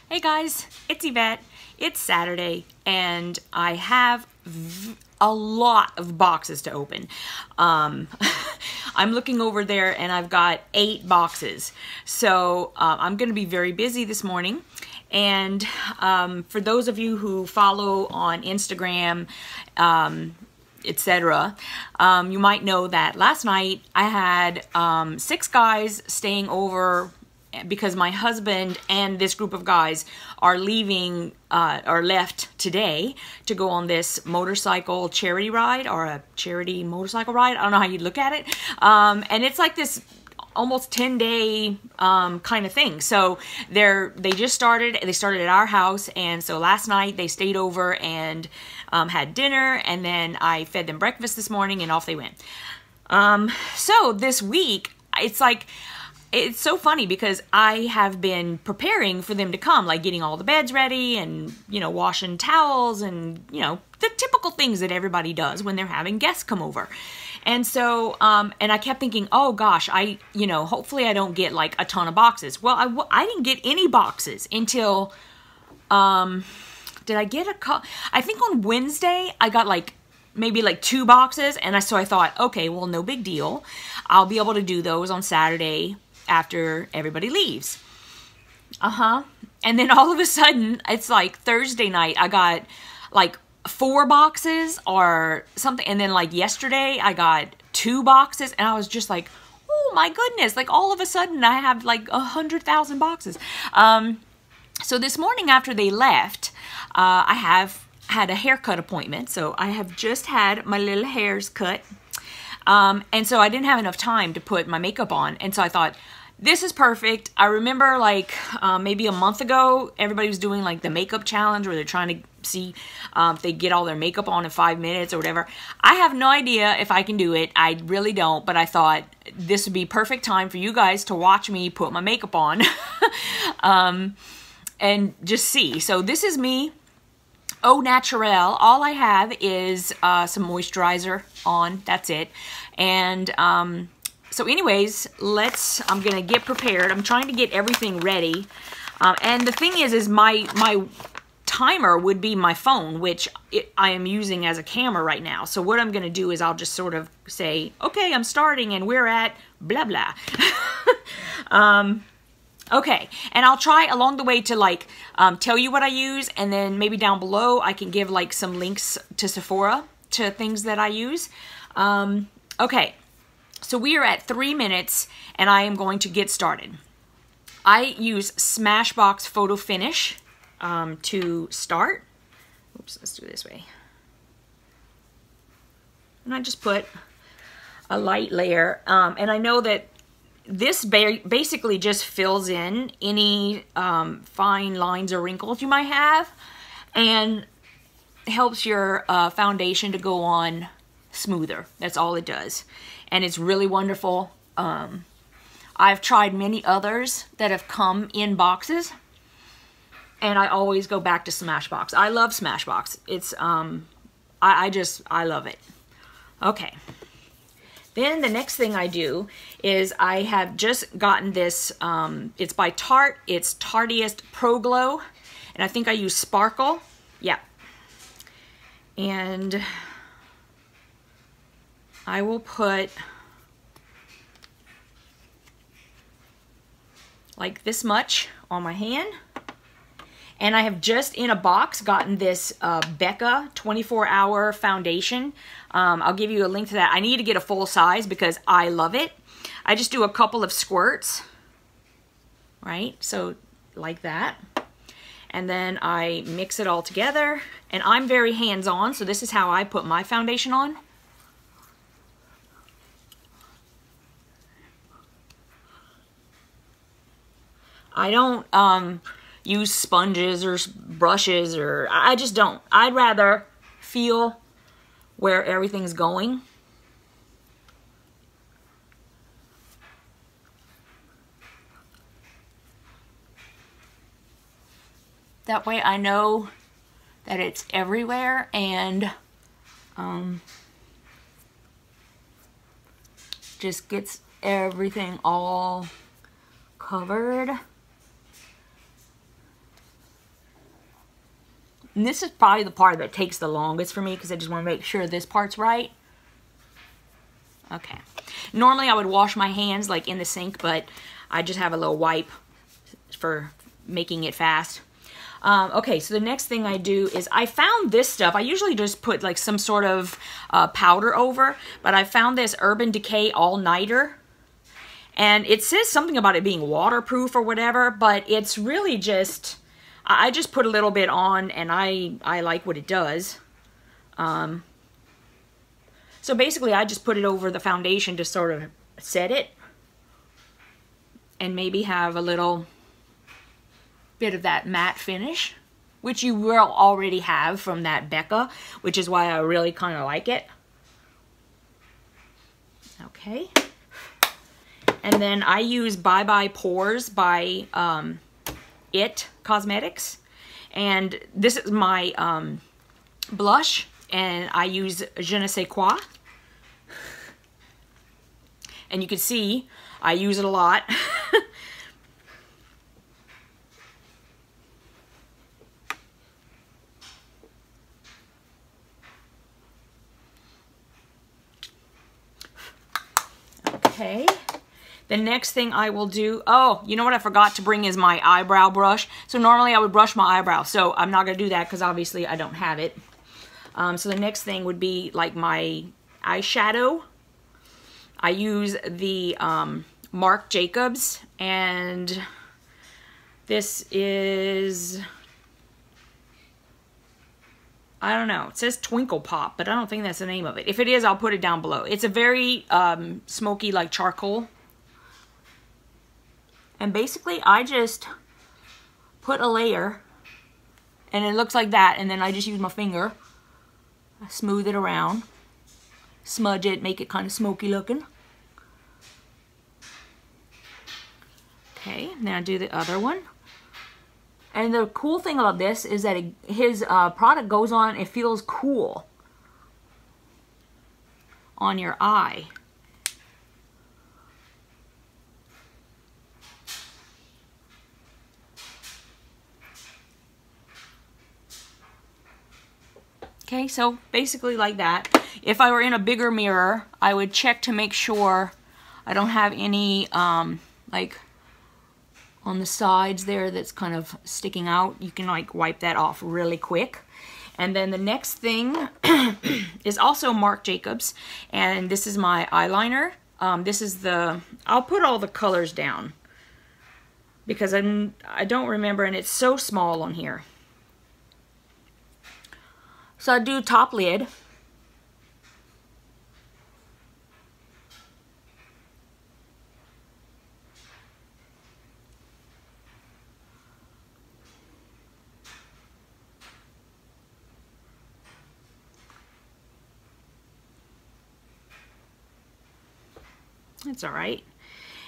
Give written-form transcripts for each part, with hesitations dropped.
Hey guys, it's Yvette. It's Saturday and I have a lot of boxes to open. I'm looking over there and I've got 8 boxes. So I'm going to be very busy this morning. And for those of you who follow on Instagram, etc., you might know that last night I had 6 guys staying over because my husband and this group of guys are leaving or left today to go on this motorcycle charity ride, or a charity motorcycle ride. I don't know how you'd look at it. And it's like this almost 10-day kind of thing. So they just started. They started at our house, and so last night they stayed over and had dinner, and then I fed them breakfast this morning, and off they went. So this week, it's so funny because I have been preparing for them to come, like getting all the beds ready and, you know, washing towels and, you know, the typical things that everybody does when they're having guests come over. And so, and I kept thinking, oh gosh, hopefully I don't get like a ton of boxes. Well, I didn't get any boxes until, did I get I think on Wednesday I got maybe 2 boxes, and so I thought, okay, well, no big deal. I'll be able to do those on Saturday after everybody leaves. And then all of a sudden, it's like Thursday night, I got 4 boxes or something. And then yesterday, I got 2 boxes, and I was just like, oh my goodness, all of a sudden I have 100,000 boxes. So this morning after they left, I have had a haircut appointment. So I have just had my little hairs cut. And so I didn't have enough time to put my makeup on. And so I thought, this is perfect. I remember maybe a month ago, everybody was doing the makeup challenge where they're trying to see if they get all their makeup on in 5 minutes or whatever. I have no idea if I can do it. I really don't, but I thought this would be perfect time for you guys to watch me put my makeup on and just see. So this is me. Au naturel. All I have is some moisturizer on. That's it. And so anyways, I'm gonna get prepared. I'm trying to get everything ready. And the thing is my timer would be my phone, which I am using as a camera right now. So what I'm gonna do is I'll just sort of say, okay, I'm starting and we're at blah blah. Okay, and I'll try along the way to tell you what I use, and then maybe down below I can give some links to Sephora to things that I use. Okay, so we are at 3 minutes and I am going to get started. I use Smashbox Photo Finish to start. Oops, let's do it this way. And I just put a light layer, and I know that this basically just fills in any fine lines or wrinkles you might have, and helps your foundation to go on smoother. That's all it does. And it's really wonderful. I've tried many others that have come in boxes, and I always go back to Smashbox. I love Smashbox. It's I love it. Okay. Then the next thing I do is I have just gotten this, it's by Tarte, it's Tarteist Pro Glow, and I think I use Sparkle, yeah. And I will put this much on my hand. And I have just in a box gotten this Becca 24-hour foundation. I'll give you a link to that. I need to get a full size because I love it. I just do a couple of squirts, right? So like that. And then I mix it all together. And I'm very hands-on, so this is how I put my foundation on. I don't use sponges or brushes, or I just don't. I'd rather feel where everything's going. That way I know that it's everywhere, and just gets everything all covered. And this is probably the part that takes the longest for me because I just want to make sure this part's right. Okay. Normally I would wash my hands like in the sink, but I just have a little wipe for making it fast. Okay, so the next thing I do is I found this stuff. I usually just put like some sort of powder over, but I found this Urban Decay All-Nighter. And it says something about it being waterproof or whatever, but it's really just, I just put a little bit on and I like what it does. So basically I just put it over the foundation to sort of set it. And maybe have a little bit of that matte finish, which you will already have from that Becca, which is why I really kind of like it. Okay. And then I use Bye Bye Pores by It Cosmetics. And this is my blush, and I use Je ne sais quoi. And you can see I use it a lot. Okay. The next thing I will do, oh, you know what I forgot to bring is my eyebrow brush. So normally I would brush my eyebrow, so I'm not going to do that because obviously I don't have it. So the next thing would be like my eyeshadow. I use the Marc Jacobs, and this is, I don't know, it says Twinkle Pop, but I don't think that's the name of it. If it is, I'll put it down below. It's a very smoky, like charcoal. And basically, I just put a layer, and it looks like that, and then I just use my finger, I smooth it around, smudge it, make it kind of smoky looking. Okay, then I do the other one. And the cool thing about this is that his product goes on, it feels cool on your eye. Okay, so basically like that. If I were in a bigger mirror, I would check to make sure I don't have any, like, on the sides there that's kind of sticking out. You can, like, wipe that off really quick. And then the next thing is also Marc Jacobs, and this is my eyeliner. This is the, I'll put all the colors down because I don't remember, and it's so small on here. So I do top lid. It's all right.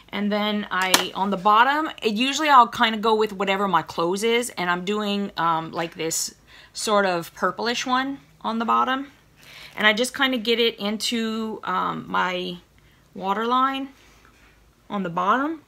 And then on the bottom, usually I'll kind of go with whatever my clothes is, and I'm doing like this sort of purplish one on the bottom. And I just kind of get it into my waterline on the bottom.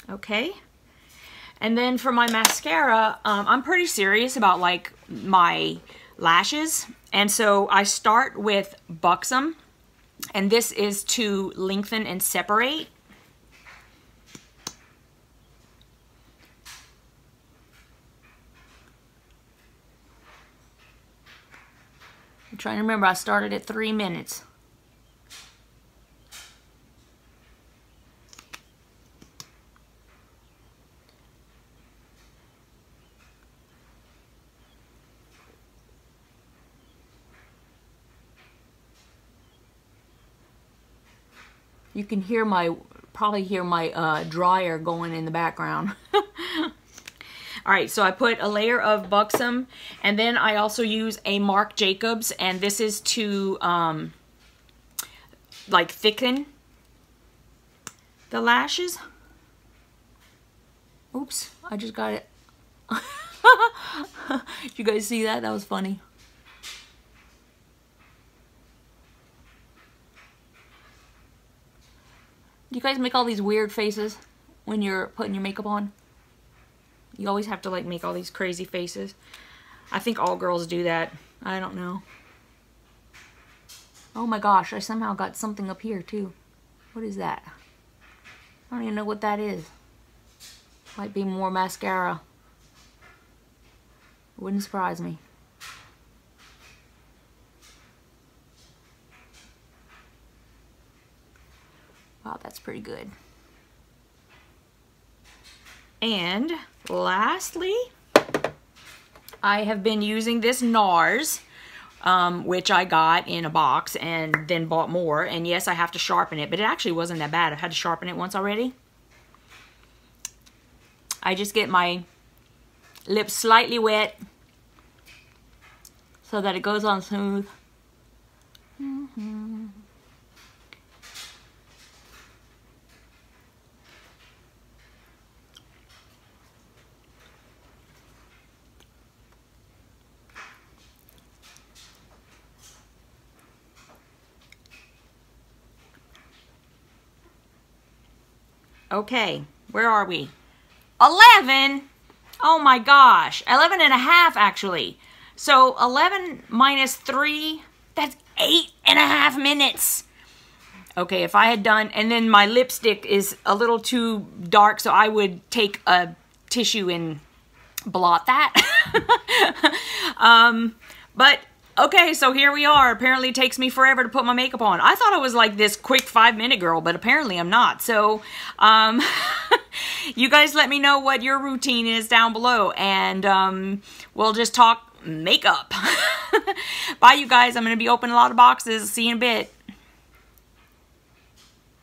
Okay. And then for my mascara, I'm pretty serious about like my lashes. And so I start with Buxom, and this is to lengthen and separate. I'm trying to remember, I started at 3 minutes. You can hear probably hear my dryer going in the background. All right, so I put a layer of Buxom, and then I also use a Marc Jacobs, and this is to like thicken the lashes. Oops, I just got it. Did you guys see that? That was funny. Do you guys make all these weird faces when you're putting your makeup on? You always have to like make all these crazy faces. I think all girls do that. I don't know. Oh my gosh, I somehow got something up here too. What is that? I don't even know what that is. Might be more mascara. Wouldn't surprise me. Wow, that's pretty good. And lastly, I have been using this Nars, which I got in a box and then bought more. And yes, I have to sharpen it, but it actually wasn't that bad. I've had to sharpen it once already. I just get my lips slightly wet so that it goes on smooth. Okay, where are we? 11? Oh my gosh, 11 and a half actually. So 11 minus 3, that's 8.5 minutes. Okay, if I had done, and then my lipstick is a little too dark, so I would take a tissue and blot that. But okay, so here we are. Apparently it takes me forever to put my makeup on. I thought I was like this quick 5-minute girl, but apparently I'm not. So, you guys let me know what your routine is down below, and we'll just talk makeup. Bye, you guys. I'm going to be opening a lot of boxes. See you in a bit.